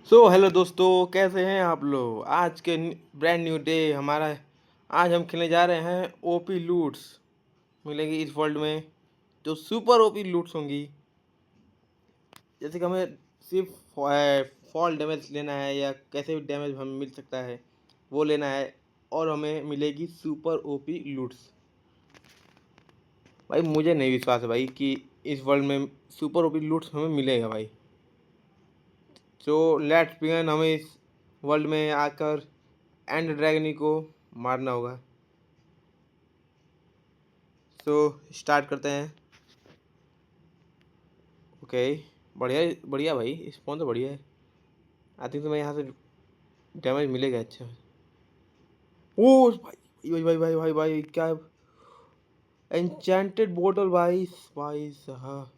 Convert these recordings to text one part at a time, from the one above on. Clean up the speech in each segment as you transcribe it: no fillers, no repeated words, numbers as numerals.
Hello दोस्तों, कैसे हैं आप लोग। आज के ब्रांड न्यू डे हमारा। आज हम खेलने जा रहे हैं ओपी लूट्स। मिलेंगी इस वर्ल्ड में जो सुपर ओपी लूट्स होंगी। जैसे कि हमें सिर्फ फॉल डैमेज लेना है या कैसे भी डैमेज हमें मिल सकता है वो लेना है, और हमें मिलेगी सुपर ओपी लूट्स। भाई मुझे नहीं विश्वास है भाई कि इस वर्ल्ड में सुपर ओपी लूट्स हमें मिलेगा भाई। तो लेट्स बिगिन। हमें इस वर्ल्ड में आकर एंड ड्रैगनी को मारना होगा। तो स्टार्ट करते हैं। ओके, बढ़िया बढ़िया भाई, स्पॉन तो बढ़िया है। आई थिंक तो मैं यहाँ से डैमेज मिलेगा अच्छा। ओ भाई भाई भाई भाई भाई भाई क्या एन्चेंटेड बोतल भाई। भाई साहब,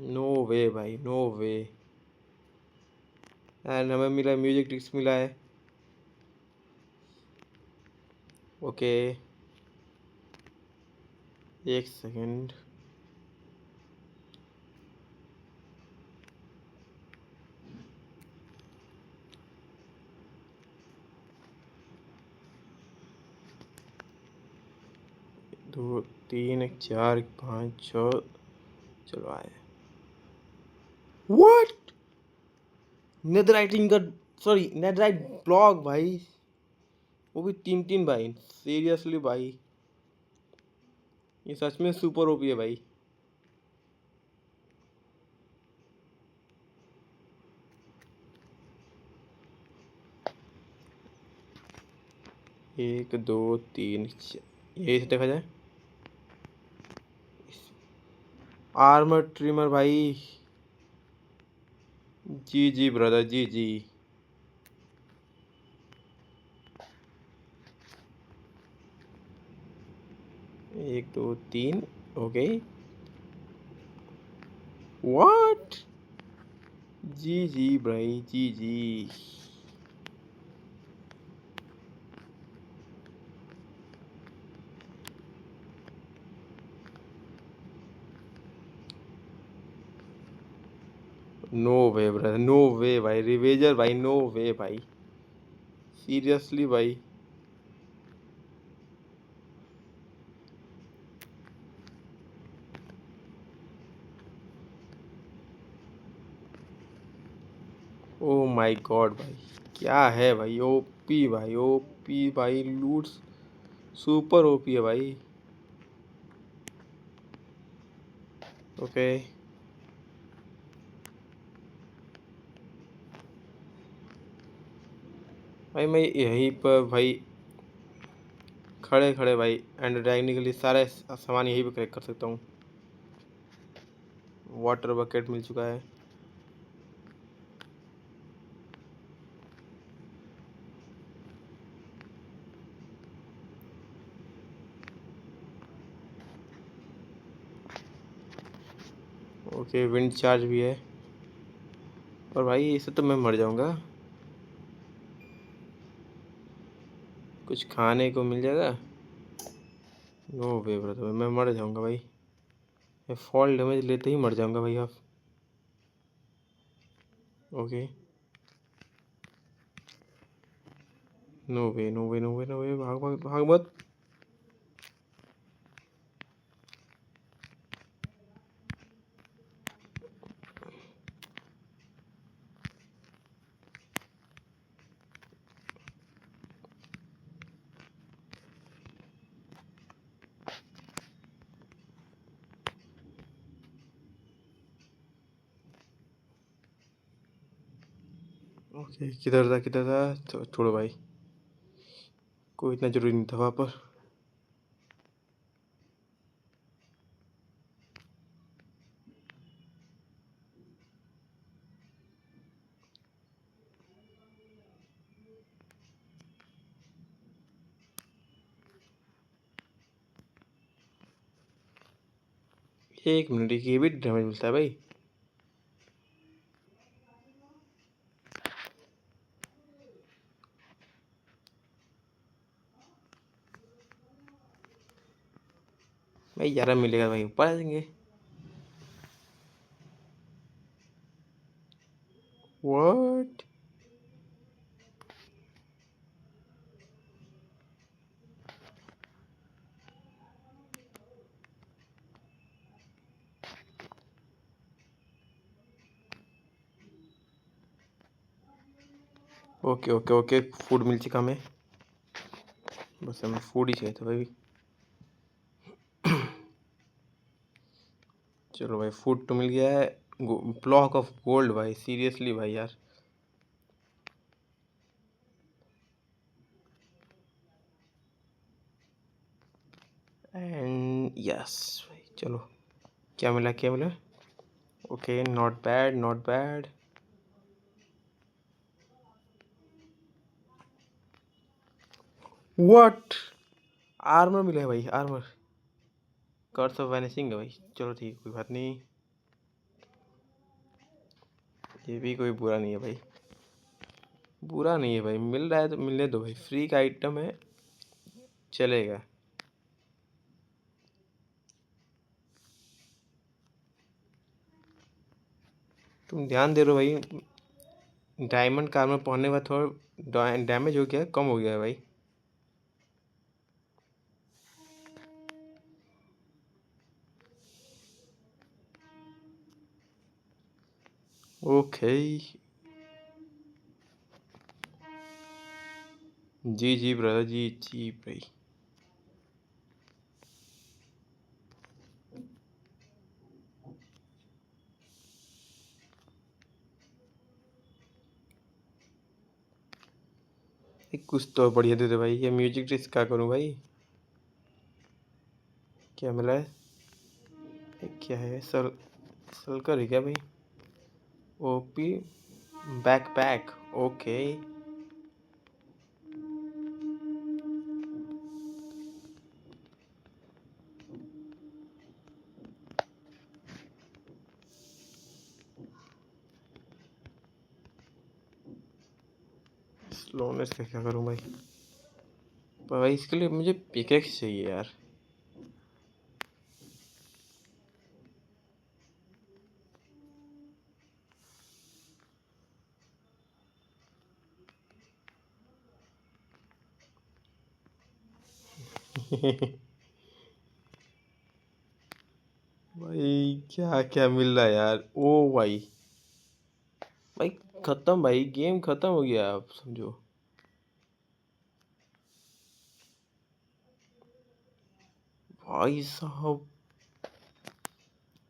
नो वे भाई, नो वे। एंड हमें मिला म्यूजिक टिक्स मिला है। ओके, एक सेकेंड। 2 3 1 4 5 6। चलो आए। व्हाट, नेदरराइटिंग का, सॉरी नेदरराइट ब्लॉक भाई। वो भी 3 3 भाई, सीरियसली भाई। ये सच में सुपर ओपी है भाई। एक दो तीन यही से देखा जाए। आर्मर ट्रिमर भाई। जी जी ब्रदर, जी जी। एक दो तीन। ओके। व्हाट। जी जी भाई, G G. No way brother, no वे भाई, रिवेजर भाई, नो वे भाई। सीरियसली भाई। ओ माय गॉड भाई, क्या है भाई। ओपी भाई, ओपी भाई लूट्स। सुपर ओपी है भाई। ओके भाई, मैं यहीं पर भाई खड़े खड़े भाई एंड ड्रैगनी के लिए सारे सामान यहीं पे कलेक्ट कर सकता हूँ। वाटर बकेट मिल चुका है। ओके, विंड चार्ज भी है। और भाई इससे तो मैं मर जाऊंगा। कुछ खाने को मिल जाएगा। नो वे ब्रदर, मैं मर जाऊंगा भाई। मैं फॉल डैमेज लेते ही मर जाऊंगा भाई आप। Okay, no way no way no way no वे, भाग भाग भाग मत। ओके, किधर था तो छोड़ो भाई, कोई इतना जरूरी नहीं था वहाँ पर। एक मिनट, ये भी डैमेज मिलता है भाई। भाई 11 मिलेगा भाई, ऊपर आ जाएंगे। What? Okay okay okay, food मिल चुका हमें। बस हमें फूड ही चाहिए था भाई। चलो भाई, फूड तो मिल गया है। ब्लॉक ऑफ गोल्ड भाई, सीरियसली भाई यार। एंड यस भाई, चलो। क्या मिला, क्या मिला? Okay, not bad not bad. What? Armour मिला है भाई, आर्मर। कर्स ऑफ वैनिशिंग है भाई। चलो ठीक, कोई बात नहीं। ये भी कोई बुरा नहीं है भाई, बुरा नहीं है भाई। मिल रहा है तो मिलने दो भाई, फ्री का आइटम है, चलेगा। तुम ध्यान दे रहे हो भाई, डायमंड का आर्मर पहनने के बाद थोड़ा डैमेज हो गया, कम हो गया है भाई। Okay. G G brother, G जी भाई। कुछ तो बढ़िया दे दे भाई। ये म्यूजिक डिस्क क्या करूँ भाई? क्या मिला है? ये क्या है? सलकर है क्या भाई? OP backpack, okay. स्लोनेस का क्या करूँ भाई? पर भाई इसके लिए मुझे पिकेक्स चाहिए यार। भाई क्या क्या मिल रहा है यार? ओ भाई, भाई खत्म भाई, गेम खत्म हो गया, आप समझो। भाई साहब,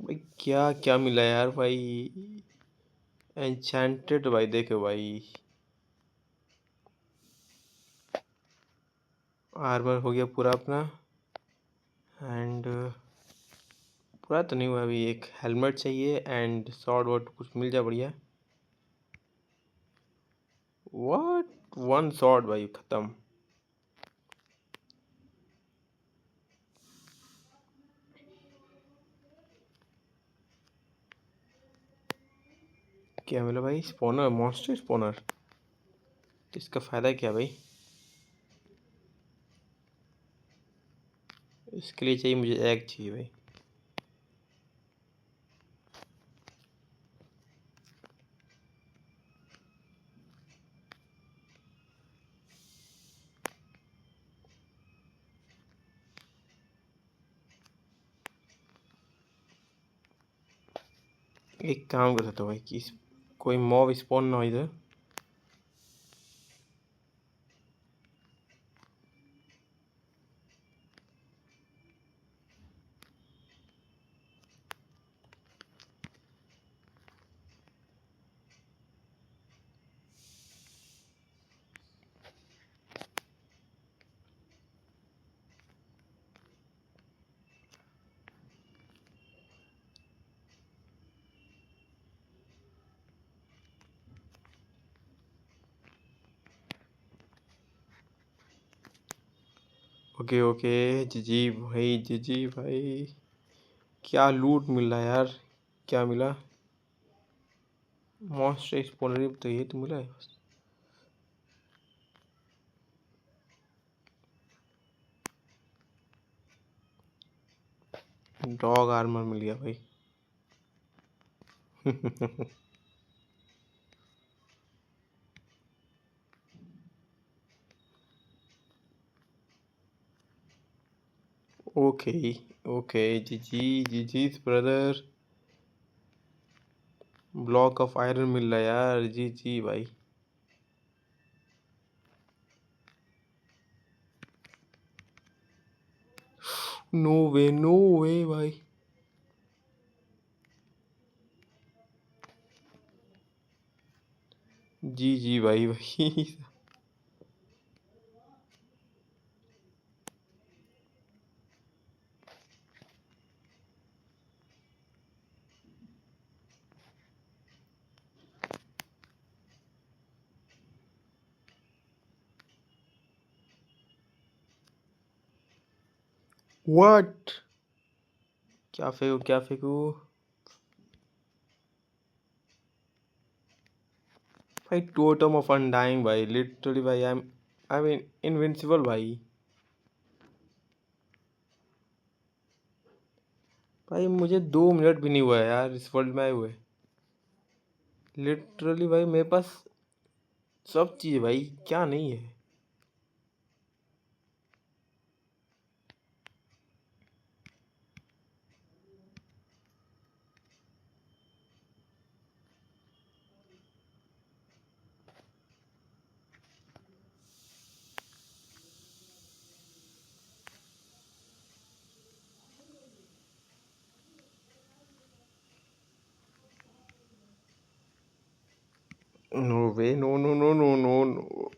भाई क्या क्या मिला यार भाई? एन्चेंटेड भाई, देखो भाई। आर्मर हो गया पूरा अपना। एंड पूरा तो नहीं हुआ अभी, एक हेलमेट चाहिए एंड शॉर्ट वर्ड कुछ मिल जाए बढ़िया। व्हाट? वन शॉट भाई, खत्म। क्या मिला भाई? Spawner, monster spawner. तो इसका फ़ायदा क्या भाई? इसके लिए चाहिए मुझे, एग चाहिए भाई। एक काम कर सकता हूँ भाई कि कोई मॉब स्पॉन ना हो इधर। Okay okay. जी भाई, जी भाई। क्या लूट मिल रहा है यार? क्या मिला? मॉन्स्टर स्पॉनर, तो ये तो मिला है बस। डॉग आर्मर मिल गया भाई। Okay okay. G ji G brother. Block of iron मिल रहा है यार। जी जी भाई। नो वे भाई। जी जी भाई भाई। व्हाट? क्या फेंकू भाई? टोटम ऑफ अनडाइंग भाई, लिटरली भाई। आई मीन इनविंसिबल भाई। भाई मुझे 2 मिनट भी नहीं हुआ है यार इस वर्ल्ड में आए हुए। लिटरली भाई मेरे पास सब चीज़ है भाई, क्या नहीं है? No way, no no no no no no.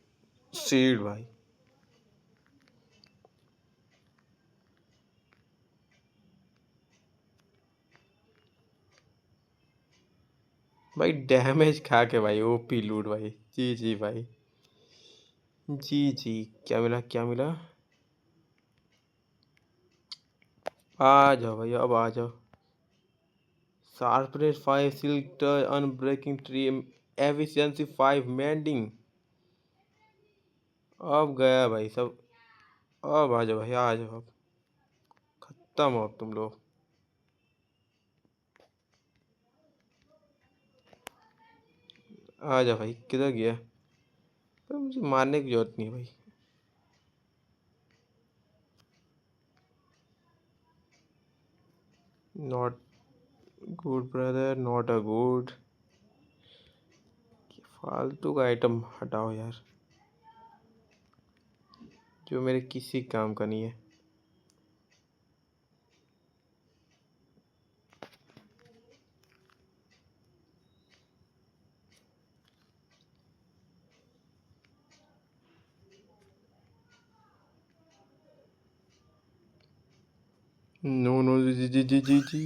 Seed भाई। भाई डैमेज खा के भाई, ओपी लूट भाई। जी जी भाई। जी जी। क्या मिला क्या मिला? आ जाओ भाई, अब आ जाओ। Sharpness 5, silk touch, unbreaking tree, efficiency 5, mending. अब गया भाई सब। अब आ जाओ भाई, आ जाओ अब। खत्म हो अब तुम लोग। आ जाओ भाई, किधर गया? भाई मुझे मारने की जरूरत नहीं है भाई। Not good brother, not a good. फालतू का आइटम हटाओ यार, जो मेरे किसी काम का नहीं है। नो नो जी जी जी जी जी।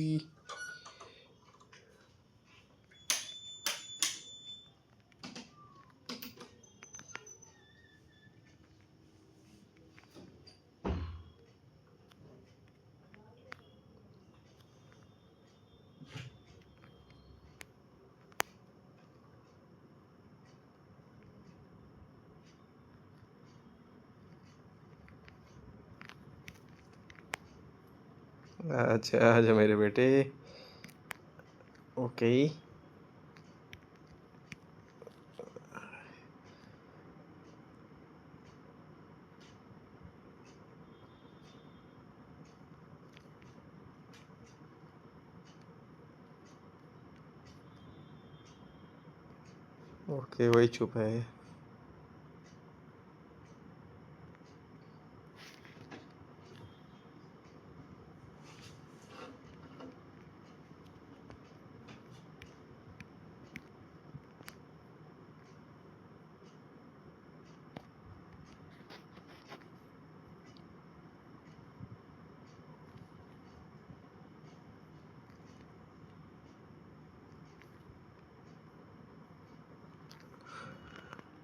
अच्छा अच्छा मेरे बेटे। ओके ओके, वही चुप है।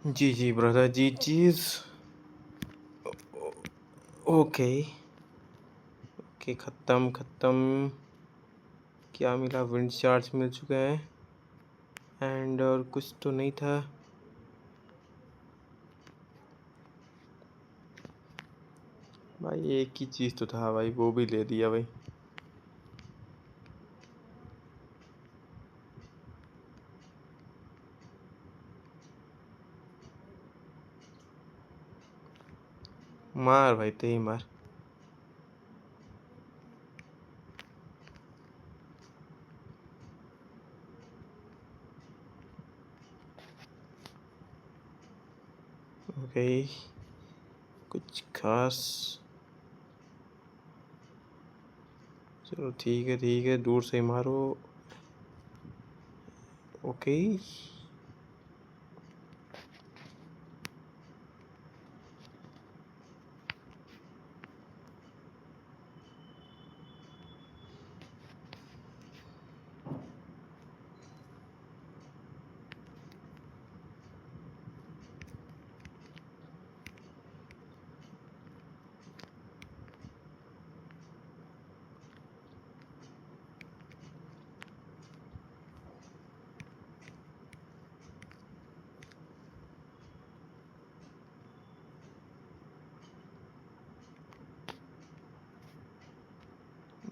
जी जी ब्रदर जी चीज। ओके ओके, खत्म खत्म। क्या मिला? विंड चार्ज मिल चुका है। एंड और कुछ तो नहीं था। भाई एक ही चीज़ तो था भाई, वो भी ले दिया भाई। मार भाई, ते ही मार। ओके, कुछ खास। चलो ठीक है, दूर से मारो। ओके,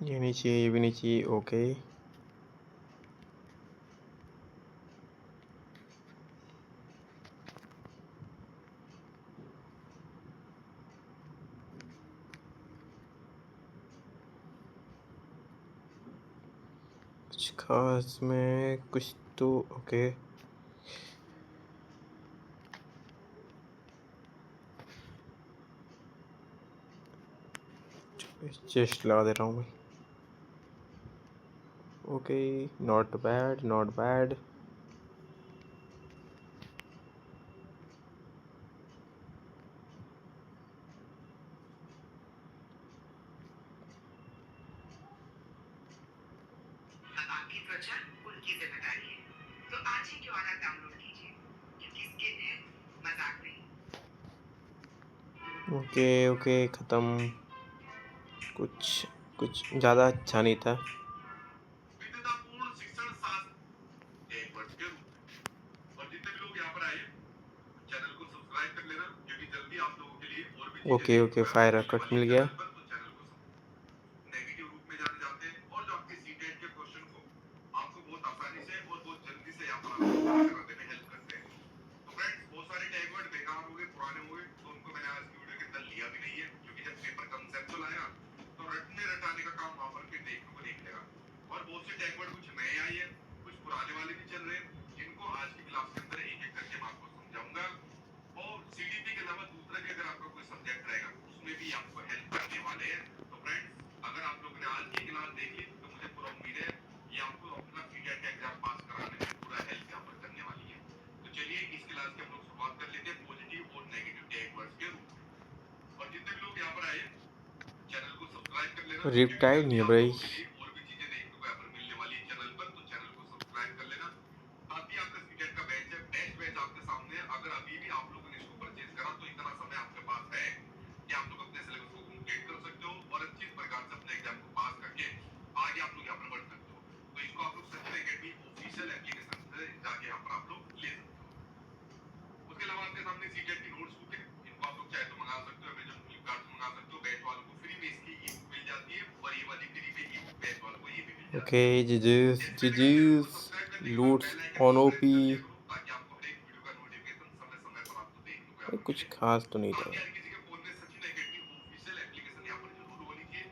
ये नहीं चाहिए, ये भी नहीं चाहिए। ओके, कुछ खास में कुछ तो। ओके, चेस्ट लगा दे रहा हूँ भाई। Okay, not bad not bad. आपकी त्वचा उनकी जिम्मेदारी है, तो आज ही क्यों ना डाउनलोड कीजिए, क्योंकि स्किन है, मजाक नहीं। ओके ओके, ख़त्म। कुछ कुछ ज़्यादा अच्छा नहीं था। विद्युतापूर्ण शिक्षण शास्त्र एक वर्ष के रूप में। और जितने भी लोग यहाँ पर आए चैनल को सब्सक्राइब कर लेना, क्योंकि जल्दी आप लोगों के लिए और भी चीजें ओके देखने ओके, को यहाँ पर फायर मिलने कट वाली मिल है गया। चैनल पर, तो चैनल को नेगेटिव रूप में जाने जाते हैं और जो आपके सीटेट के क्वेश्चन को आपको बहुत आसानी से और बहुत जल्दी से यहाँ पर आपको कराने में हेल्प करते हैं। तो फ्रेंड्स, बहुत सारे टैग वर्ड बेकार हो गए, पुराने हो गए, तो उनको मैंने आज की वीडियो के अंदर लिया भी नहीं है, क्योंकि जब पेपर कंसेप्चुअल आएगा तो रटने रटाने का काम वहां पर फिर देखने को नहीं मिलेगा। और बहुत से टैग वर्ड कुछ नए आए हैं, कुछ पुराने वाले भी चल रहे हैं, जिनको आज की क्लास के अंदर एक एक करके मैं आपको समझाऊंगा। और सीडीपी के अलावा दूसरा भी अगर आपका कोई सब्जेक्ट रहेगा उसमें भी आपको हेल्प करने वाले हैं। तो फ्रेंड्स, अगर आप लोगों ने आज की क्लास देख ली तो मुझे पूरा उम्मीद है ये आपको अपना सीटेट का एग्जाम पास कराने में पूरा हेल्प यहाँ पर करने वाली है। तो चलिए इस क्लास की हम लोग शुरुआत कर लेते हैं पॉजिटिव और नेगेटिव टैग वर्ड्स के रूप में। और जितने भी लोग यहाँ पर आए चैनल को सब्सक्राइब कर लेना, क्योंकि रिप्टाइड नहीं जल्दी है आप भाई। लोगों के लिए और भी चीजें देखने को यहाँ पर मिलने वाली है चैनल पर, तो चैनल को सब्सक्राइब कर लेना। साथ ही आपका सीटेट का बैच है, बैच आपके सामने है। अगर अभी भी आप लोगों ने इसको परचेज करा तो इतना समय आपके पास है कि आप लोग अपने सिलेबस को कंप्लीट कर सकते हो और अच्छी प्रकार से अपने एग्जाम को पास करके आगे आप लोग यहाँ पर बढ़ सकते हो। तो इसको आप लोग सचिन एकेडमी ऑफिशियल एप्लीकेशन से जाके यहाँ पर आप लोग ले सकते हो। उसके अलावा आपके सामने सीटेट की नोट्स बुक है, इनको आप लोग चाहे तो मंगा सकते हो, अमेजन फ्लिपकार्ट से मंगा सकते हो। बैच वालों को फ्री में इसकी ई बुक मिल जाती है और ये वाली फ्री में ई बुक बैच वालों को ये भी मिल ओके, जाती है। जीजस जैसे मैंने कहा चैनल को जीजस सब्सक्राइब करने के बाद लूट्स बेल आइकन ऑन को प्रेस ओपी। कर दिया करो, ताकि आपको हर एक वीडियो का नोटिफिकेशन समय समय पर आपको देखने को यहाँ पर कुछ मिले। खास तो नहीं था बाकी यार। हर किसी के फोन में सचिन एकेडमी ऑफिशियल एप्लीकेशन यहाँ पर जरूर होनी चाहिए।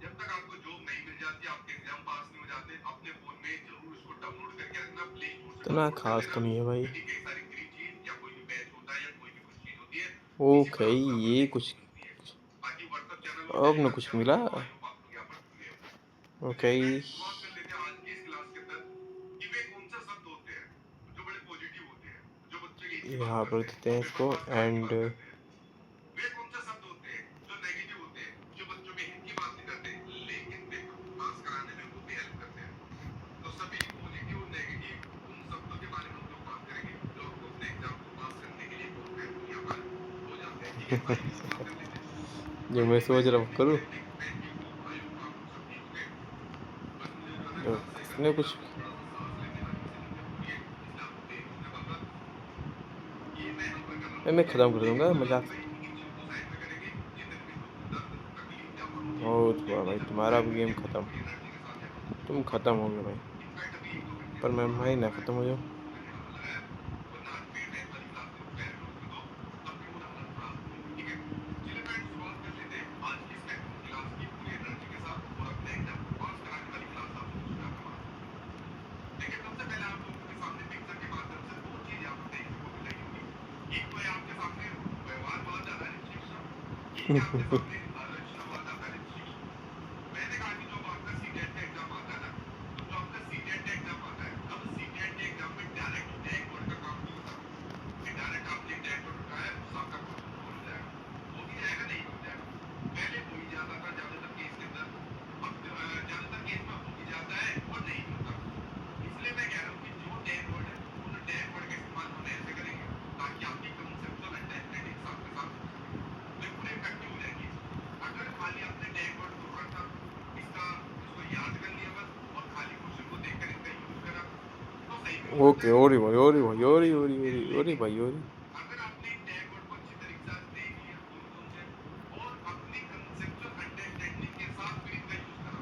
जब तक आपको जॉब नहीं मिल जाती, आपके एग्जाम पास नहीं हो जाते, अपने फोन में जरूर इसको डाउनलोड करके रखना, प्ले स्टोर से इतना डाउनलोड कर खास लेना, तो नहीं है भाई। क्योंकि कई सारी फ्री चीज या कोई भी बैच होता है या कोई भी कुछ चीज होती है इसी ओके, पर आपको यहाँ पर ये देखने कुछ को मिलती है। बाकी व्हाट्सएप चैनल और अब न टेलीग्राम कुछ चैनल मिला। को तो आई होप आप लोग यहाँ पर जुड़े हो। तो ओके, चलिए फ्रेंड्स, शुरुआत कर लेते हैं आज की इस क्लास के अंदर कि वे कौन से शब्द होते हैं जो बड़े पॉजिटिव होते हैं, जो बच्चे के हित की बात यहाँ पर करते हैं देते और हैं पेपर इसको पास कराने की एंड। बात करते हैं। वे कौन से शब्द होते हैं जो नेगेटिव होते हैं, जो बच्चों के हित की बात नहीं करते लेकिन पेपर को पास कराने में वो भी हेल्प करते हैं। तो सभी पॉजिटिव और नेगेटिव उन शब्दों के बारे में हम लोग बात करेंगे जो आपको अपने एग्जाम को पास करने के लिए बहुत हेल्पफुल यहाँ पर हो जाते हैं। ठीक है, तो आइए शुरुआत कर लेते हैं। जो गुड मैं इवनिंग सोच माय रहा डियर हूँ करूँ। Teacher and friend you, I hope आप लोग सब ठीक होंगे। बस मुझे जो है ना जो कल से किसने करने के लिए कुछ। आप लोग थोड़ा सा सांस लेने वाली चीजें मुझे बोली है, इसलिए आप लोग बेफिक्र मत कि मैं यहाँ पर कर रहा हूँ मैं ठीक है। ख़त्म कर लेकिन दूंगा कोई बात मजाक। नहीं भाई, इन चीजों को साइड में करेंगे जितने भी दुख दर्द तकलीफ यहाँ पर होती है बहुत हुआ इन भाई, सबको तुम्हारा साइड भी गेम करके पूरी खत्म। पूरी एनर्जी के साथ यहाँ पर बच्चों तुम को खत्म पढ़ना हो है। गए भाई। इनफैक्ट अभी 1-2 घंटे पर से मैं थोड़ा भाई ना फ्रेंड्स खत्म हो जाओ। मुझे मुंह में निकालना लगा है, वरना आज पेट है वाली क्लास में दोपहर में होती तो तब भी मुझे हालत खराब हो जाएगी। ठीक है, चलिए फ्रेंड्स, शुरुआत कर लेते हैं आज की इस महत्वपूर्ण क्लास की पूरी एनर्जी के साथ और अपने एग्जाम को पास कराने वाली क्लास आप लोगों से यहाँ पर बात करते हैं। देखिए, सबसे पहले आप लोगों के सामने पिक्चर के माध्यम से दो चीज यहाँ पर देखने को मिल रही होगी। एक तो है आपके सामने देखिए आपके सामने रचनावाद आता है रजिस्ट्रेशन। मैंने कहा कि जो अब आपका सीटेट का एग्जाम आता है ना, तो जो आपका सीटेट का एग्जाम आता है, अब सीटेट के एग्जाम में डायरेक्ट टैग वर्ड का काम नहीं होता कि डायरेक्ट आपने एक टैग वर्ड उठाया उससे आपका क्वेश्चन हो जाएगा, हो भी जाएगा नहीं हो जाएगा। पहले हो ही जाता था ज्यादातर केस के अंदर, अब ज्यादातर केस में हो भी जाता है और नहीं भी होता। इसलिए मैं कह रहा हूँ कि जो टैग वर्ड है उन टैग वर्ड का इस्तेमाल होने ऐसे करेंगे ताकि आपकी कंसेप्चुअल अंडरस्टैंडिंग साथ के साथ हो सके, बिल्कुल इफेक्टिव हो जाएगी। अगर खाली आपने टैग वर्ड को रखा, इसका इसको याद कर लिया बस और खाली क्वेश्चन को देखकर इसका यूज करा, तो सही भी हो सकता ओके, है, ओरी भाई, ओरी भाई, ओरी ओरी ओरी ओरी लेकिन भाई, ओरी। अगर आपने टैग वर्ड को अच्छी तरीके से देख लिया कौन कौन से और अपनी कंसेप्चुअल अंडरस्टैंडिंग के साथ फिर इनका यूज करा,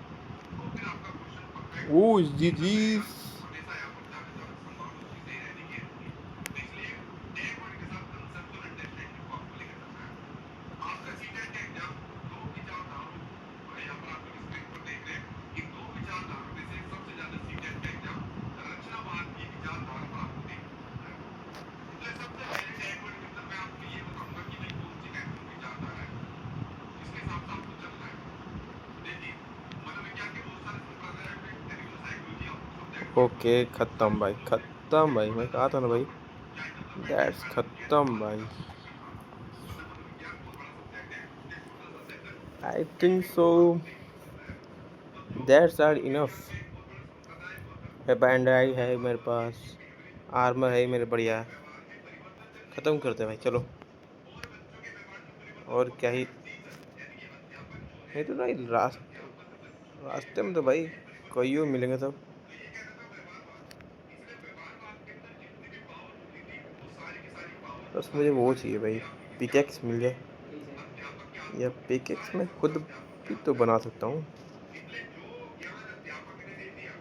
तो फिर आपका क्वेश्चन परफेक्ट ओ जी निकल जी। जाएगा। हमेशा यहाँ पर जहाँ जहाँ संभावना उसकी सही रहने की रहती है, तो इसलिए टैग वर्ड के साथ कंसेप्चुअल अंडरस्टैंडिंग को आपको लेकर चलना है। आपका सीटेट का एग्जाम दो विचारधाराओं, यहाँ पर आप लोग स्क्रीन पर देख रहे हैं कि दो विचारधाराओं में से सबसे ज्यादा सीटेट का एग्जाम रचनावाद की विचारधारा पर आपको देखने को मिलता है। इसलिए सबसे पहले टैग वर्ड के अंदर मैं आपको ये बताऊंगा कि भाई कौन सी महत्वपूर्ण विचारधारा है, इसके हिसाब से आपको चलना है। देखिए, मनोविज्ञान के बहुत सारे संप्रदाय हैं, टेक्निकल साइकोलॉजी सब्जेक्ट के ओके, बहुत सारे खत्म भाई, स्कूल हैं, खत्म चाहे भाई, मैं कहा था ना भाई। इंटरनेशनल चाहे डेवलपमेंटल दैट्स पैराडोजियन खत्म बात भाई। करता हूँ उसके साथ, वरना मनोविज्ञान बहुत बड़ा सब्जेक्ट है, उसके छोटा सा सेक्शन आई थिंक टेक्निकल सो। को आपको देखने को मिलता है। तो जो दैट्स आर मनोविज्ञान इनफ। में एक बहुत बड़ा संप्रदाय हुआ था, बैंडाई उसका है नाम मेरे था पास। न्यूरोबिहेवियरिज्म। आर्मर है मेरे, बच्चों बढ़िया। के व्यवहार में परिवर्तन करने की खत्म बात करते हैं भाई, करता चलो। था और बच्चों के व्यवहार में परिवर्तन और को क्या ही। अक्सर टीचर यानी कि अध्यापक जो है, नहीं तो नहीं, अध्यापक बच्चों के रास्ते में तो व्यवहार भाई में परिवर्तन कोई करेगा। मिलेंगे सब। तो ये कहता था व्यवहारवाद। इसलिए व्यवहारवाद के अंदर जितनी भी पावर होती थी वो सारी की सारी पावर वो बस मुझे सारी की वो सारी चाहिए भाई, शक्ति आपकी किसके हाथ पिकेक्स में मिल होती थी, जाए। अध्यापक के हाथ में या होती थी, पिकेक्स सारी मैं शक्ति खुद अध्यापक के भी हाथ तो में बना होती थी। सकता हूँ। इसलिए जो ज्ञान अध्यापक ने दे दिया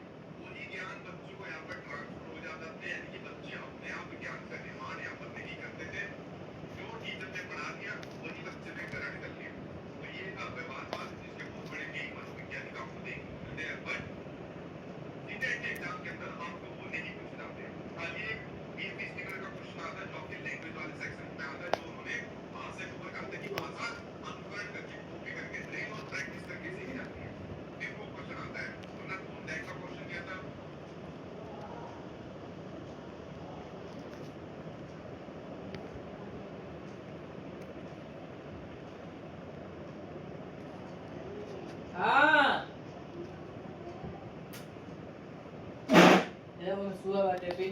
वही ज्ञान बच्चों को यहाँ पर ट्रांसफर हो जाता था, यानी कि बच्चे अपने आप ज्ञान का निर्माण यहाँ पर नहीं करते थे, जो टीचर ने पढ़ा दिया वही बच्चे ने ग्रहण कर लिया। तो ये था व्यवहारवाद, जिसके बहुत बड़े कई मनोवैज्ञानिक आपको देखने को मिलते हैं। बट सीटेट के एग्जाम के अंदर आपको वो नहीं पूछे जाते हैं, खाली एक 20-20 नंबर का क्वेश्चन आता है जो आपके लैंग्वेज वाले सेक्शन में आता है, जो उन्होंने भाषा के ऊपर कहा था कि भाषा अनुकरण करके कॉपी करके ड्रिल और प्रैक्टिस करके सीखी जाती है, फिर वो क्वेश्चन आता है, वरना टू टाइप का क्वेश्चन क्या था। हाँ ये वो सुआ बाटे पे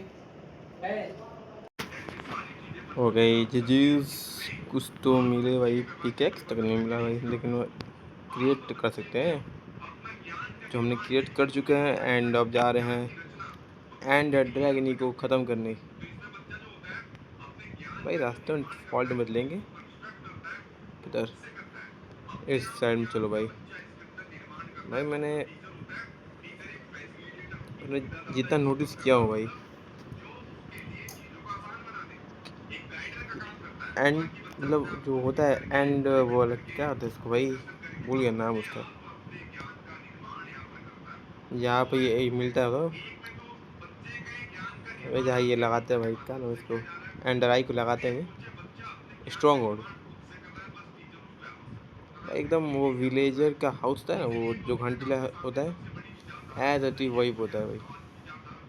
है। ऐसी सारी चीजें हो बच्चों के गई साथ चलती जीजीस। रहती है भाई। कुछ तो आप मिले बच्चे भाई, के व्यवहार में पिकेक्स तक नहीं परिवर्तन मिला नहीं भाई, कर लेकिन वो सकते, आप क्रिएट कर बच्चे सकते को हैं। अपना ज्ञान का जो हमने निर्माण क्रिएट यानी कर कि जो चुके भी हैं, बच्चा एंड कहता है अब जा रहे ज्ञान हैं की रचना, तो एंड बच्चे के लिए ड्रैगनी रचना को कैसे ख़त्म होती है, करने। तो इसमें बच्चा जो होता है अपने ज्ञान भाई का जो रास्ते में निर्माण फॉल्ट करता है, मत लेंगे। उसको कंस्ट्रक्ट करता है, वो किधर? खुद से करता है, अपने इस आप साइड में ज्ञान चलो का भाई। बच्चा इसके अंदर निर्माण करता भाई है। और मैंने जो टीचर होता है, टीचर एक फैसिलिटेटर एक मैंने सुविधादाता जितना यहाँ पर नोटिस किया करता हो है, भाई। मतलब जो उसके लिए चीजों को आसान बना दे, एक गाइडर का काम करता है, एंड बाकी बच्चा अपने मतलब आप जो होता कॉपी है करके एंड वो रिविजन वाला करके क्या होता है इसको भाई, डिस्कशन करके भूल गया नाम अपने उसका। आप अपने ज्ञान का निर्माण यहाँ पर करता है। यहाँ पे तो ये मिलता है तो। एक में तो बच्चे के ज्ञान का अबे निर्माण जहाँ ये आपके लगाते हैं टीचर के भाई, क्या नाम माध्यम है से इसको, किया जा रहा है, एंड आई को और लगाते एक हैं सोचे बच्चा अपने ज्ञान का स्ट्रॉन्ग होल्ड। निर्माण खुद से कर रहा है, बस टीचर उसको यहाँ पर सपोर्ट कर रहा है, एकदम वो फैसिलिटी यहाँ पर कर रहा विलेजर का है। हाउस था ना, वो इसीलिए जो टॉपिक में घंटीला आपके होता सामने है, सबसे बड़ी विचारधारा ऐसा मैं टी ये वही जो है होता है भाई। रचनावाद की विचारधारा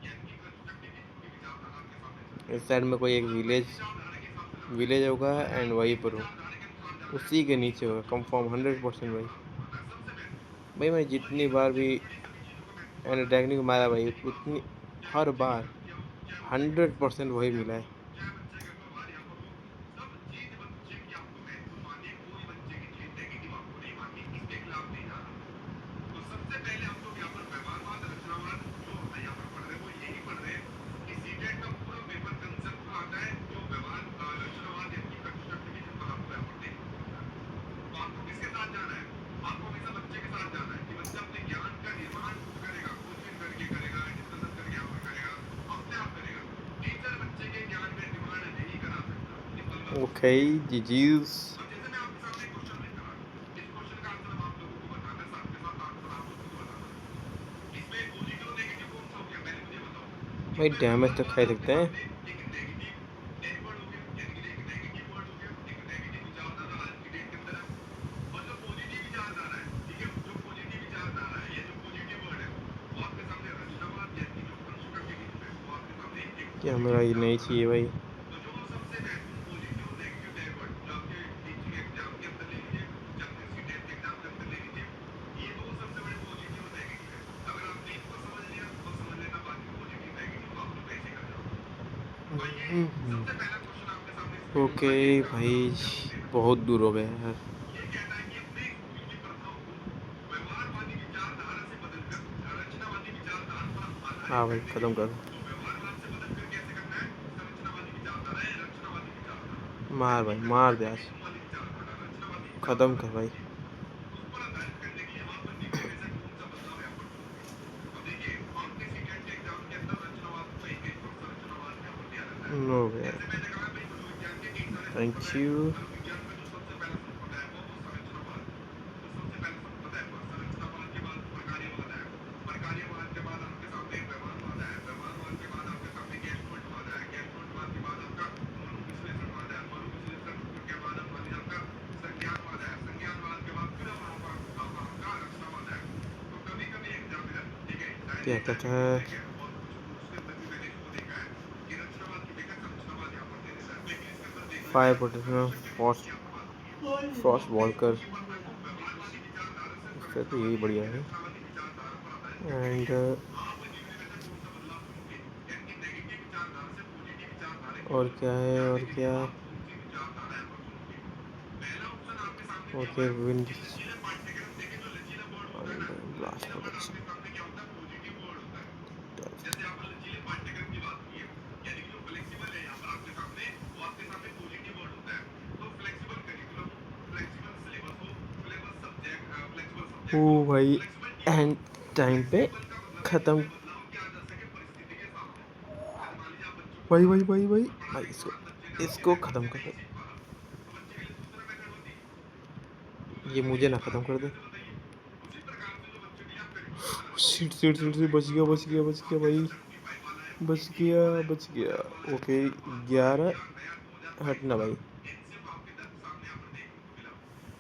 यानी कि कंस्ट्रक्टिविज्म की विचारधारा आपके सामने चल रही है। इस साइड में कोई एक तो आपको इस विलेज विचारधारा के हिसाब से जाना है, विलेज होगा अगर एंड आपको वहीं इस पर हो, विचारधारा के अनुसार जाना है उसी के तो इन नीचे होगा बच्चों को कंफर्म सबसे पहले 100% यहाँ भाई। पर आपको पढ़ना है सबसे महत्वपूर्ण, भाई मैं और जितनी ये बार सबसे भी बड़ी सभी चीजों का महत्वपूर्ण एंड माना जाता है, ड्रैगनी को मारा चाहे भाई, बच्चे की भाषा उतनी हो, चाहे हर बच्चे की बार संख्या हो, चाहे बच्चे की 100% वही संख्या मिला पर है। हो, चाहे बच्चे का व्यवहार यहाँ पर हो, सब चीज बच्चे की आपको महत्वपूर्ण मानिए, कोई बच्चे की चीज नेगेटिव आपको नहीं माननी, इसके खिलाफ नहीं जाना। तो सबसे पहले हम लोग यहाँ पर व्यवहारवाद रचनावाद जो यहाँ पर पढ़ रहे हैं वो यही पढ़ रहे हैं कि सीटेट का पूरा पेपर कंसेप्ट आता है जो व्यवहार रचनावाद यानी कि कंस्ट्रक्टिविज्म पर आपको यहाँ पर देखने को मिलता है। तो आपको किसके साथ जाना है, आपको हमेशा बच्चे के साथ जाना है कि बच्चा अपने ज्ञान का निर्माण खुद करेगा, खोजबीन करके करेगा, डिस्कशन करके यहाँ पर करेगा, अपने आप करेगा। टीचर बच्चे के ज्ञान का निर्माण नहीं करा सकता, सिंपल बात। ओके जीजीस। अब जैसे मैं आपके सामने क्वेश्चन लेकर आ रहा हूँ, इस क्वेश्चन का आंसर अब आप लोगों को बताना है, साथ के साथ आंसर आप लोगों को बताना है। इसमें पॉजिटिव और नेगेटिव कौन सा हो गया पहले मुझे बताओ, भाई क्योंकि डैमेज तो व्यवहारवाद खा आपके सकते हैं। सामने एक नेगेटिव टैग वर्ड हो गया, यानी कि एक नेगेटिव वर्ड हो गया, एक नेगेटिव विचारधारा आज की डेट के अंदर कैमरा ये नहीं चाहिए भाई। तो जो सबसे महत्वपूर्ण पॉजिटिव और नेगेटिव टैग वर्ड जो आपके टीचिंग एग्जाम के अंदर ले लीजिए, जनरल सीटेट के एग्जाम के अंदर ले लीजिए, ये दो सबसे बड़े पॉजिटिव और नेगेटिव है। अगर आपने इनको समझ लिया तो समझ लेना बाकी पॉजिटिव नेगेटिव आप लोग ऐसे कर जाओगे। तो आइए सबसे पहला क्वेश्चन आपके सामने स्क्रीन पर ओके आ गया, इसका आंसर भाई, आप क्या दोगे? बहुत दूर हो गया यार। ये कहता है कि अपने स्कूल की प्रथाओं को व्यवहारवादी विचारधारा से बदलकर रचनावादी विचारधारा पर हाँ आधारित भाई, करने के खत्म लिए। कर। तो व्यवहारवाद से बदलकर कैसे करना है? संरचनावादी विचारधारा या रचनावादी विचारधारा, मार यानी भाई, कि मार कल्पना दे आज। करके तुम वाली विचारधारा, रचनावादी खत्म विचारधारा कर जो भाई। होती है उस पर आधारित करने के लिए वहां पर निम्न में से कौन सा बदलाव यहाँ पर करोगे? अब देखिए आपके सीटेट के एग्जाम के अंदर रचनावाद को एक एक संरचनावाद यहाँ पर दिया रहता नो है। यार, जैसे मैंने कहा भाई मनोविज्ञान के कई सारे थैंक संप्रदाय हैं। यू। मनोविज्ञान का जो सबसे पहला संप्रदाय हुआ वो संरचनावाद, जो सबसे पहला संप्रदाय हुआ संरचनावाद के बाद प्रकार्यवाद आया, प्रकार्यवाद के बाद आपके सामने व्यवहारवाद आया, व्यवहारवाद के बाद आपके सामने गैस्ट्रोनटवाद आया, गैस्ट्रोनटवाद के बाद आपका मनोविश्लेषणवाद आया, मनोविश्लेषण के बाद अब मान लीजिए आपका संज्ञानवाद आया, संज्ञानवाद के बाद फिर अब आपका रचनावाद आया। तो कभी कभी एग्जामिनर, ठीक है, शायद क्या ये कहता टाइपिंग है? मिस्टेक है और कुछ बुक्स के अंदर भी मैंने इसको देखा है कि रचनावाद की जगह संरचनावाद यहाँ पर दे देता है। तो एक इसके अंदर देख लेते फायर हैं, प्रोटेक्शन, बेशक ये बुक्स फॉस्ट, की आपको बात नहीं है। तो फ्रॉस्ट अपने स्कूल वॉल्कर। की प्रथा को व्यवहारवादी विचारधारा से इससे तो यही संरचनावादी यानी बढ़िया कि है। रचनावादी विचारधारा पर आधारित करने के एंड लिए आप निम्न में से कौन सा बदलाव करोगे? यानी कि नेगेटिव विचारधारा से पॉजिटिव विचारधारा की और ओर क्या है, और जाने के लिए क्या? आप कौन सी विचारधारा यहाँ पर चुनोगे? पहला ऑप्शन आपके सामने दिया ओके, हुआ है विंड कि लचीले पाठ्यक्रम। देखिए जो लचीला वर्ड होता है एंड ना, वो ब्लास्ट लचीला वर्ड प्रोटेक्शन। आपके सामने क्या होता है? पॉजिटिव वर्ड होता है। जैसे आप लचीले पाठ्यक्रम की बात की है, यानी कि जो फ्लेक्सिबल है यहाँ पर आपके सामने, वो आपके सामने पॉजिटिव वर्ड होता है। तो फ्लेक्सिबल करिकुलम हो, फ्लेक्सिबल सिलेबस हो, फ्लेक्सिबल ओ सब्जेक्ट हो, भाई, फ्लेक्सिबल टीचर एंड हो। टाइम पे फ्लेक्सिबल का मतलब है खत्म। जिसमें बदलाव किया जा सके परिस्थिति के हिसाब से। जैसे मान लीजिए आप बच्चों को भाई पढ़ा भाई रहे भाई भाई हो और भाई, पढ़ाने के इसको बाद बच्चे ने आपके इसको मेथड खत्म से कर नहीं दे। सीख पा रहा, तो बच्चे के लिए दूसरा मेथड होती है। दूसरे ये से मुझे नहीं ना पा रहा, खत्म कोई कर दे। मेरे से बताइए। उसी प्रकार से जो बच्चों के लिए आप करिकुलम बनाते हो, सीट सीट सीट चाहे वो सीट, बच गया करिकुलम बच गया बच गया आपके भाई। अंदर 75 वाला है, बच 88 गया वाला है, बच गया। 2000 वाला है, ओके, 2005 वाला है, 11। या नया 2022 हटना वाला भाई। एनसीएफ आपके सामने यहाँ पर देखने को मिला।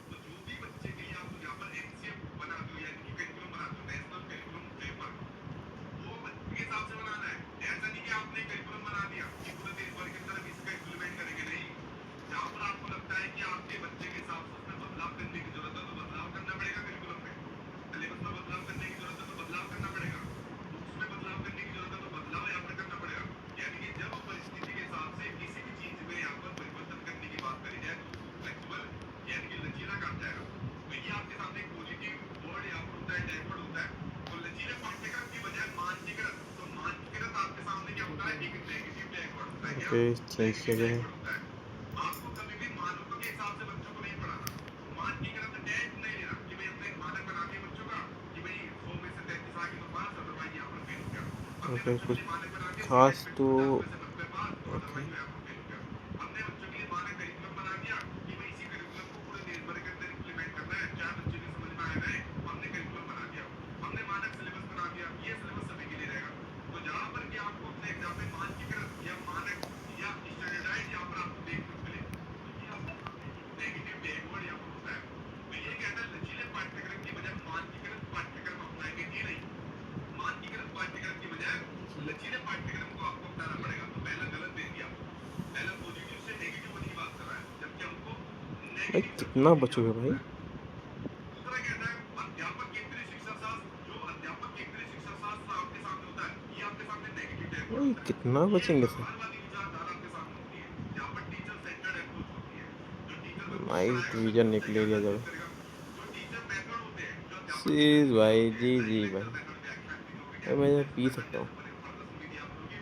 तो जो भी बच्चे के लिए आप लोग यहाँ पर एनसीएफ बनाते हो यानी कि करिकुलम बनाते हो, नेशनल करिकुलम फ्रेमवर्क, वो बच्चों के हिसाब से बनाना है। ऐसा नहीं कि आपने करिकुलम बना दिया कि पूरे देश भर के अंदर हम इसका इम्प्लीमेंट करेंगे, नहीं। जहाँ पर आपको लगता है कि आपके बच्चे के हिसाब से उसमें बदलाव करने की जरूरत है तो बदलाव करना पड़ेगा, करिकुलम में सिलेबस में बदलाव करने की जरूरत है तो बदलाव करना पड़ेगा, बुक्स में बदलाव करने की जरूरत है तो बदलाव यहाँ पर करना पड़ेगा। यानी कि जब परिस्थिति के हिसाब से किसी भी चीज में यहाँ पर परिवर्तन करने की बात करी जाए तो उसको फ्लेक्सिबल यानी कि लचीला कहा जाएगा। तो ये आपके सामने एक पॉजिटिव वर्ड यहाँ पर होता है, टैग वर्ड होता है। तो लचीले पाठ्यक्रम की बजाय मानकीकृत, तो मानकीकृत आपके सामने क्या होता है? एक नेगेटिव टैग वर्ड होता है। क्या ओके, चेंज किया नेगेटिव टैग जाए। वर्ड होता है? आपको कभी भी मानकों के हिसाब से बच्चों को नहीं पढ़ाना। मानकीकृत टैग नहीं लेना कि भाई हमने एक मानक बना दिया बच्चों का कि भाई 100 में से 33 आ गए तो पास, अदरवाइज यहाँ पर फेल हो गया। हमने ओके, बच्चों के कुछ लिए मानक बना दिया खास सीटेट में तो। 50 में से 90 पास, ओके। अदरवाइज यहाँ पर फेल हो गया। हमने बच्चों के लिए मानक करिकुलम बना दिया कि भाई इसी करिकुलम को पूरे देश भर के अंदर इंप्लीमेंट करना है, चाहे बच्चे की समझ में आए ना आए, हमने करिकुलम बना दिया। हमने मानक सिलेबस बना दिया, ये सिलेबस सभी के लिए रहेगा। तो जहां पर कि आपको अपने एग्जाम में मानकीकृत या मानक या स्टैंडर्डाइज यहाँ पर आपको देखने को मिले, तो ये आपके सामने एक नेगेटिव टैग वर्ड यहाँ पर होता है। तो ये कहता है लचीले पाठ्यक्रम की बजाय मानकीकृत पाठ्यक्रम अपनाएंगे, जी नहीं, मानकीकृत पाठ्यक्रम की बजाय लचीले पाठ्यक्रम को आपको अपनाना पड़ेगा। तो पहला गलत दे दिया, पहला पॉजिटिव से नेगेटिव की बात कर रहा है, जबकि हमको भाई नेगेटिव से कितना पॉजिटिव यहाँ बचोगे पर भाई? होता है। दूसरा कहता है अध्यापक केंद्रीय शिक्षा शास्त्र, जो अध्यापक केंद्रीय शिक्षा शास्त्र आपके सामने होता है, ये आपके सामने नेगेटिव टैग वर्ड भाई होता है। कितना ये बचेंगे सर? व्यवहारवादी विचारधारा आपके सामने होती है, जहाँ पर टीचर सेंटर्ड अप्रोच होती है। जो टीचर बच्चों को नाइस पढ़ाएगा डिवीजन बिल्कुल सही निकले एरिया गाइडेंस जब। करेगा। जो टीचर मेथड होते हैं, जो अध्यापक की सीज गतिविधियां भाई, होती है, जी जी लाइक भाई। लेक्चर मेथड, व्याख्यान विधियों के भाई टाइप मैं टेस्ट पी मेथड सकता हूँ। जैसे प्रदर्शन विधि आप लोगे,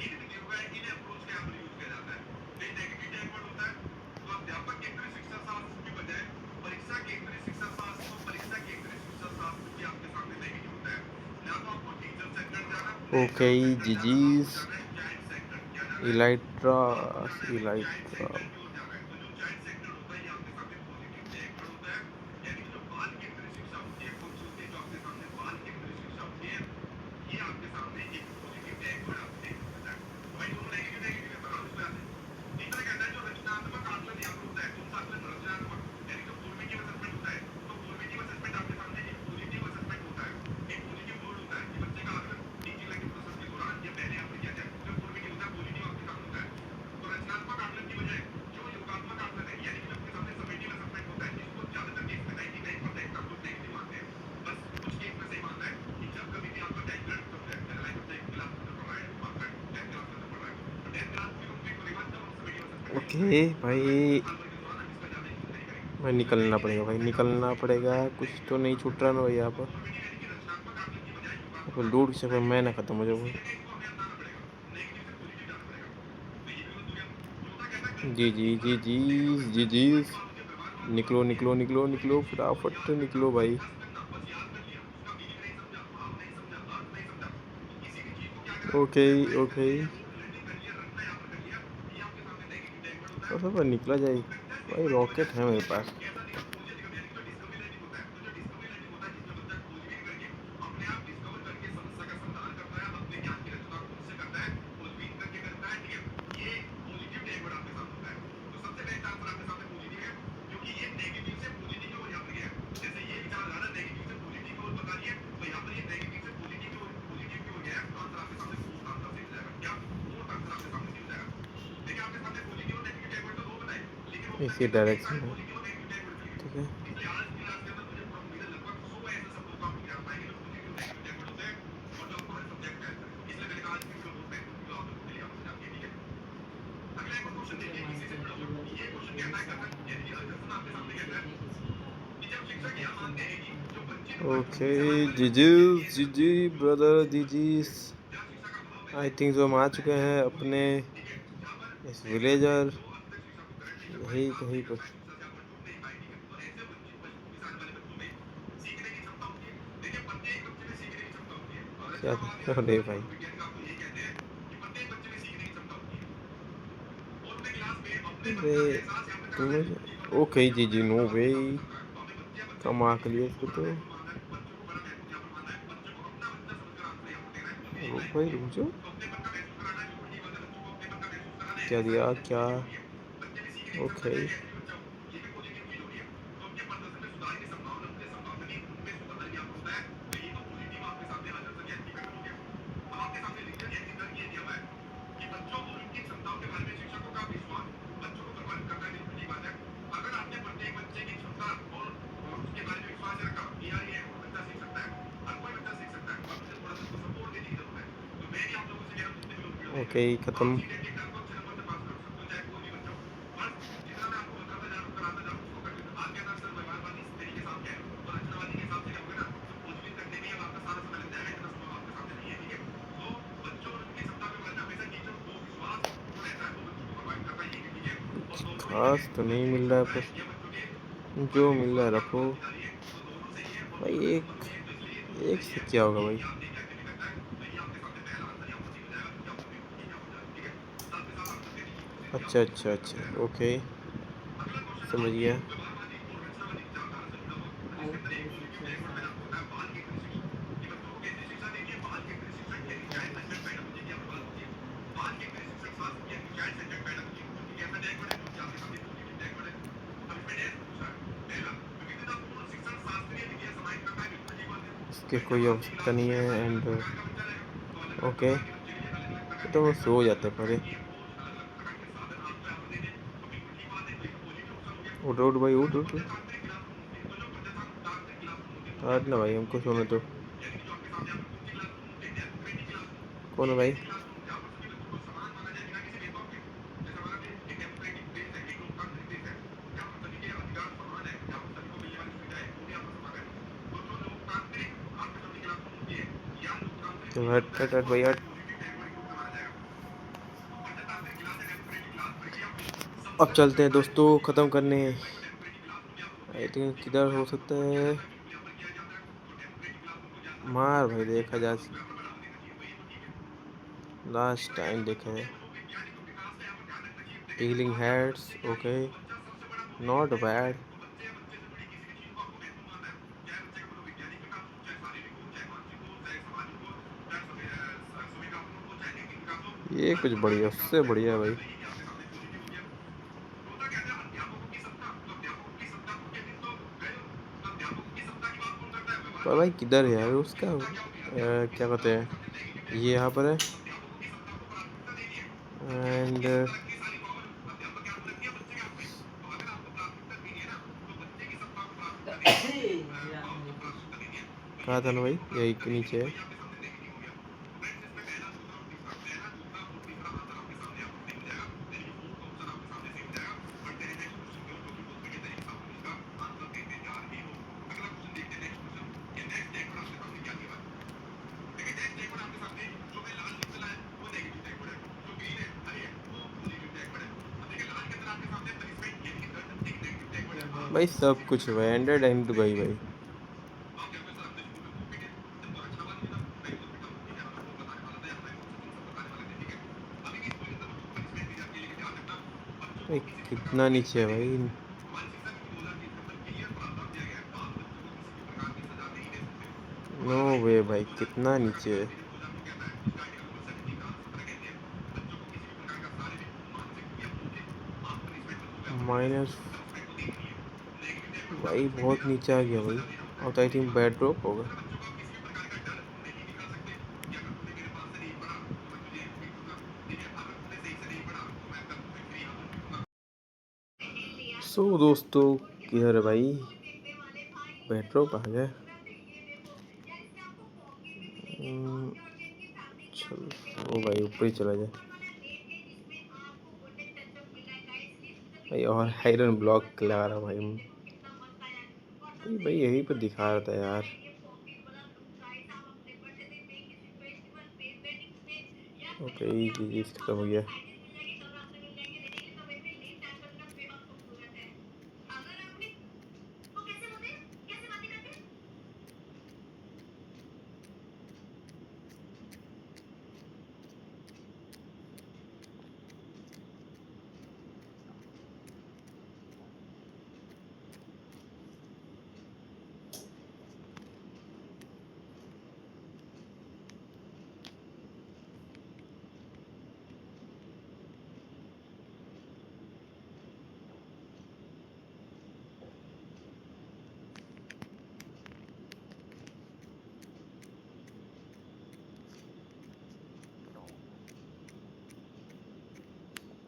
इन विधियों का इन अप्रोच के यहाँ पर यूज किया जाता है। तो ये नेगेटिव टैग वर्ड होता है। तो अध्यापक केंद्रीय शिक्षा शास्त्र की बजाय परीक्षा केंद्रीय शिक्षा शास्त्र, तो परीक्षा केंद्रीय शिक्षा शास्त्र भी आपके सामने नेगेटिव होता है। ना तो आपको टीचर सेंटर्ड जाना, ना ओके, एग्जाम सेंटर्ड जाना, आपको जीजीस। जाना है चाइल्ड सेंटर्ड। क्या जाना है? आपको इलाइट्रास, जाना है भाई चाइल्ड इलाइट्रा। सेंटर की ओर जाना है। तो जो चाइल्ड सेंटर होता है ये आपके सामने पॉजिटिव टैग वर्ड होता है। यानी कि जो बाल केंद्रीय शिक्षा होती है, कौन सी होती है? जो आपके सामने बाल केंद्रीय शिक्षा होती है, ये आपके सामने एक पॉजिटिव टैग वर्ड आपको देखने को मिलता है। तो भाई दोनों नेगेटिव नेगेटिव है, बनाओ इसमें आते हैं। तीसरा कहता है जो रचनात्मक आकलन यहाँ पर होता है, कौन सा आकलन? रचनात्मक, यानी कि फॉर्मेटिव असेसमेंट होता है। तो फॉर्मेटिव असेसमेंट आपके सामने एक पॉजिटिव असेसमेंट होता है, एक पॉजिटिव वर्ड होता है कि बच्चे का आकलन टीचिंग लर्निंग प्रोसेस के दौरान या पहले यहाँ पर किया जाए, जो फॉर्मेटिव होता है ओके भाई, भाई निकलना पड़ेगा, भाई निकलना पड़ेगा, कुछ तो नहीं छूट रहा ना भाई यहाँ पर लूट से मैं ना खत्म हो जाऊँ भाई। जी जी जी जी जी जी, निकलो निकलो निकलो निकलो फटाफट निकलो भाई। ओके ओके, थोड़ा सा पर निकला जाए भाई, रॉकेट है मेरे पास। इसी डायरेक्शन में, ठीक है। मुझे मानते हैं कि वो इंसान है जो सीखने की सीखता है और बच्चों को ओके, हमेशा जी जी ब्रदर, जी जी, आई थिंक जो हम आ चुके हैं अपने इस विलेजर, यही कहीं पर। क्या था? अरे भाई, अरे तुम्हें, ओके जी जी, नो वे, कमा के लिए इसको तो। रुक भाई, रुक जाओ, क्या दिया क्या? ओके, ओके खत्म। कुछ खास तो नहीं मिल रहा है, पर जो मिल रहा है रखो भाई। एक एक से क्या होगा भाई? अच्छा अच्छा अच्छा, ओके, समझ गया। हर कोई शिक्षक साथ में इसके कोई आवश्यकता नहीं है, एंड ओके, तो वो सो जाते हैं पहले। उठ उठ भाई, उठ उठ उठ। हट ना भाई, हमको सोने दो। कौन है भाई? तो हट हट हट भाई, हट। अब चलते हैं दोस्तों ख़त्म करने। आई थिंक किधर हो सकता है? मार भाई, देखा जा, लास्ट टाइम देखा है। Healing heads, okay, not bad. ये कुछ बढ़िया, उससे बढ़िया भाई। पर भाई किधर है यार उसका, क्या कहते हैं, ये यहाँ पर है, एंड हरे कृष्ण। कहा था ना भाई, यही के नीचे है। भाई सब कुछ है भाई, एंटरटेनमेंट तो भाई भाई। हाँ, क्या हुआ सर, आपने शुरू में खूब पीटे, जब वो रक्षा वाली थी तब मैं भी तो पिटा हूँ, ठीक है, हमें बहुत बताने वाला था यहाँ पे, कुछ हम सब बताने वाले थे, ठीक है। अभी भी स्कूल के अंदर बच्चों को पनिशमेंट दी जाती है, लेकिन ध्यान रखना, बच्चों भाई को किसी भी प्रकार कितना की नीचे है सजा नहीं भाई। दे सकते। हमारी शिक्षा नीति 2023 के अंदर क्लियर प्रावधान दिया गया है, आप बच्चों को किसी भी प्रकार की सजा नहीं दे सकते। नो हमारा राइट वे न्यूट्रिशन भाई, 2000 कितना प्रकार का नीचे है। नियम 2000 जो कहता है, उसका आर्टिकल नंबर 17 का सत्रह कहते हैं, बच्चों को किसी भी प्रकार का शारीरिक, मानसिक या मौखिक आप पनिशमेंट बच्चों को अवॉइड नहीं दे माइनस। सकते, पनिशमेंट तो देनी ही है। नेगेटिव टैगवर्ड में भाई आपने स्ट्रिक बहुत भेजा, नीचे आ तो गया भाई। सजा देना होता है, अब तो आई ठीक थिंक है। बैड ड्रॉप होगा। दूसरा, बच्चों को आप किसी भी प्रकार का डर नहीं दिखा सकते कि अगर तूने मेरे पास से नहीं पढ़ा तो मैं तुझे पीट दूंगा, ठीक है, अगर तूने सही से नहीं पढ़ा तो मैं कल तुम्हें फ्री हाथों पीटूंगा। सो दोस्तों, किधर है भाई? बैड ड्रॉप आ गया। हम्म, चल ओ भाई ऊपर ही चला जाए भाई। और आयरन ब्लॉक लगा रहा भाई। भाई यहीं पर दिखा रहा था यार। ओके, ये खत्म हो गया।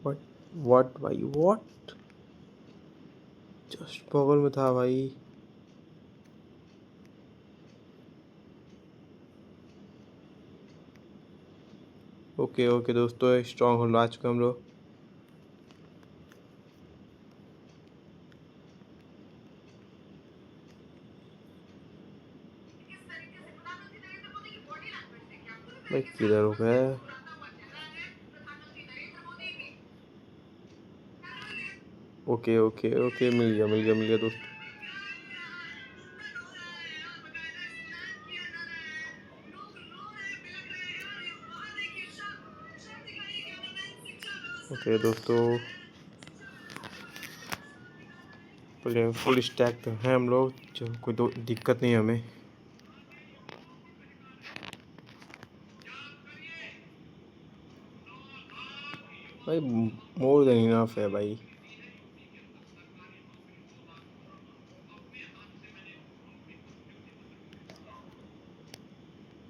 व्हाट? व्हाट भाई, व्हाट? जस्ट बगल में था भाई। ओके ओके दोस्तों, स्ट्रॉन्ग होल्ड आ चुके हम लोग। भाई किधर हो गए? ओके ओके ओके, मिल गया मिल गया मिल गया दोस्त। ओके दोस्तों, फुल स्टैक पे हैं हम लोग, जो कोई दिक्कत नहीं है हमें। भाई मोर देन इनफ है भाई।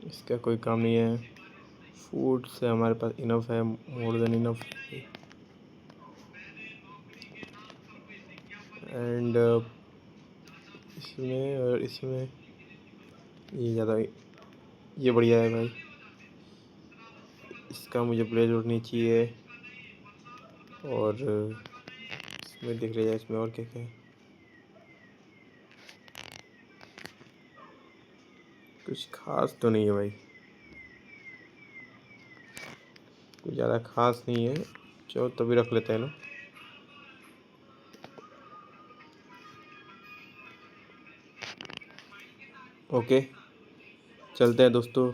इसका कोई काम नहीं है। फूड से हमारे पास इनफ है, मोर देन इनफ। एंड इसमें और इसमें ये ज़्यादा, ये बढ़िया है भाई। इसका मुझे ब्लेड उड़नी चाहिए। और इसमें देख लिया जाए, इसमें और क्या क्या है। कुछ खास तो नहीं है भाई, कुछ ज़्यादा खास नहीं है। चलो तभी रख लेते हैं ना। ओके, चलते हैं दोस्तों।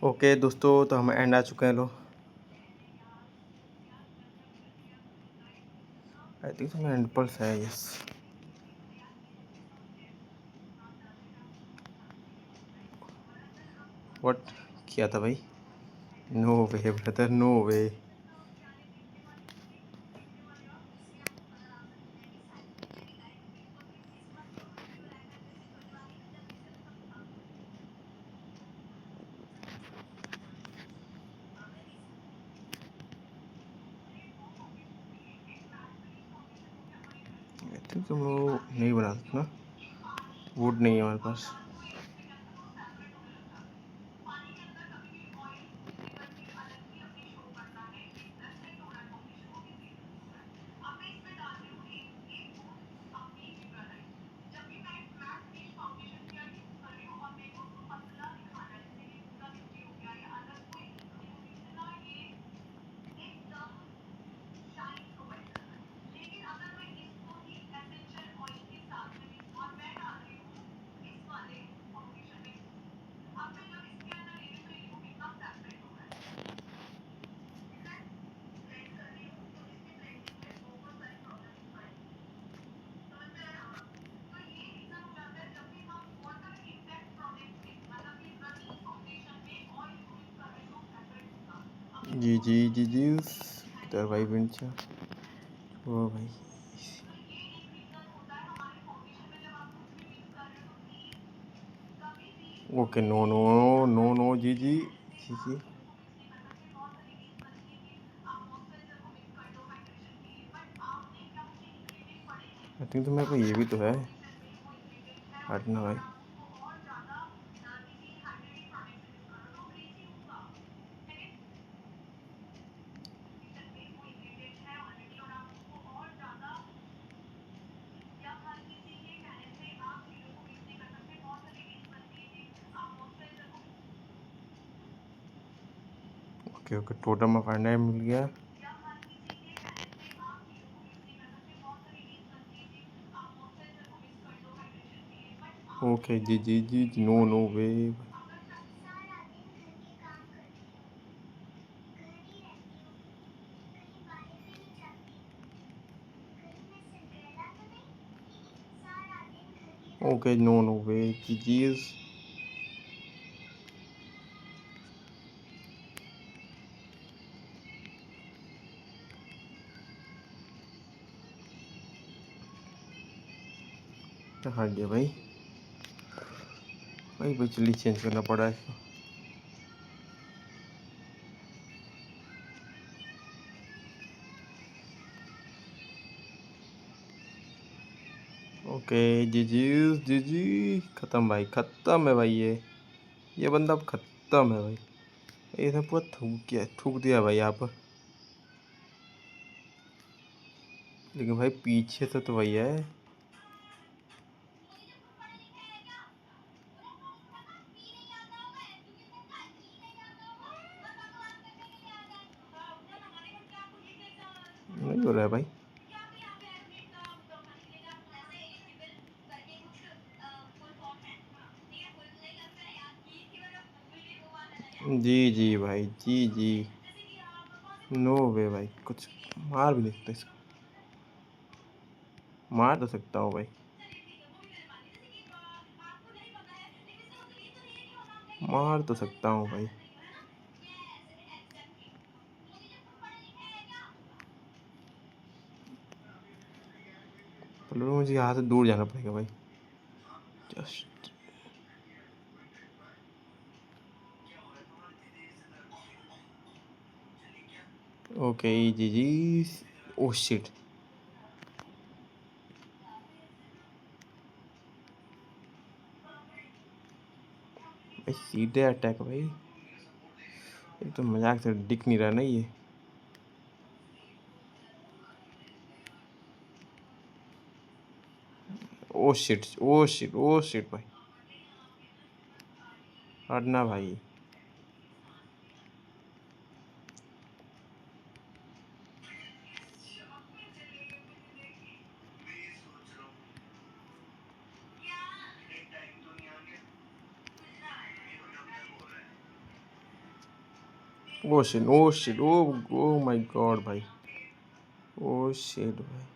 ओके दोस्तों, तो हम एंड आ चुके हैं लो। आई थिंक मेरा एंड पल्स है, यस। व्हाट किया था भाई? No way brother, no way. I think हम लोग नहीं बना सकते ना, वुड नहीं है हमारे पास। जी जी जी जी तर भाई विंचा ओ भाई okay no no no no जी जी जी जी आई थिंक तो मेरे को ये भी तो है हटना भाई ओके ओके टोटल में 500 मिल गया ओके जी जी G no no way okay no no way G G हट गया भाई भाई बिजली चेंज करना पड़ा है इसको ओके जी जी जी जी ख़त्म भाई ख़त्म है भाई ये बंदा अब ख़त्म है भाई ये सब पूरा थूक दिया भाई यहाँ पर लेकिन भाई पीछे से तो वही है नहीं हो रहा है भाई जी जी भाई जी जी नो वे भाई कुछ मार भी नहीं सकता इसको मार तो सकता हूँ भाई मार तो सकता हूँ भाई चलो मुझे यहाँ से दूर जाना पड़ेगा भाई जस्ट ओके जी जी ओह शिट भाई सीधे अटैक भाई एक तो मजाक से दिख नहीं रहा ना ये oh shit oh shit oh shit भाई हटना भाई oh shit oh my God भाई ओ शिट भाई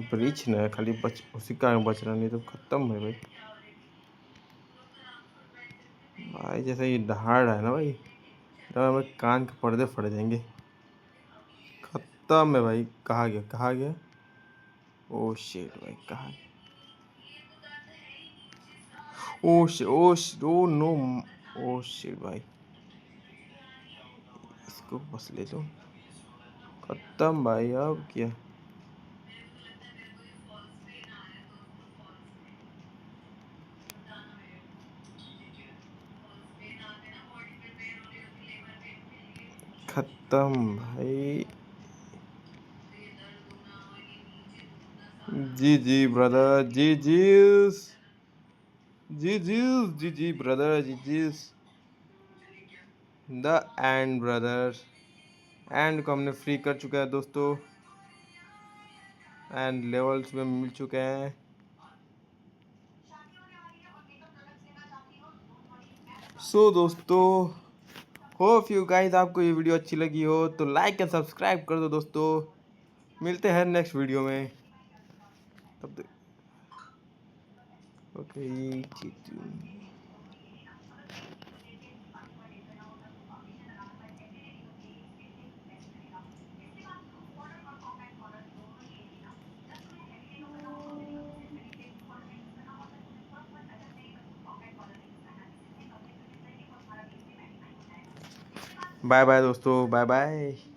ब्रिज ना खाली बच उसी कारण बच रहा नहीं तो खत्म है भाई भाई जैसे ये दहाड़ रहा है ना भाई तो हमें कान के पर्दे फट जाएंगे खत्म है भाई कहाँ गया ओ शिट भाई कहाँ गया ओ नो ओ शिट भाई इसको बस ले लो खत्म भाई अब क्या खत्म भाई G G brother G ji ji ji ji G brother G G the end brother end को हमने फ्री कर चुका है दोस्तों एंड लेवल्स में मिल चुके हैं सो दोस्तों होप यू गाइस आपको ये वीडियो अच्छी लगी हो तो लाइक एंड सब्सक्राइब कर दो दोस्तों। मिलते हैं नेक्स्ट वीडियो में, तब तक ओके। बाय बाय दोस्तों, बाय बाय।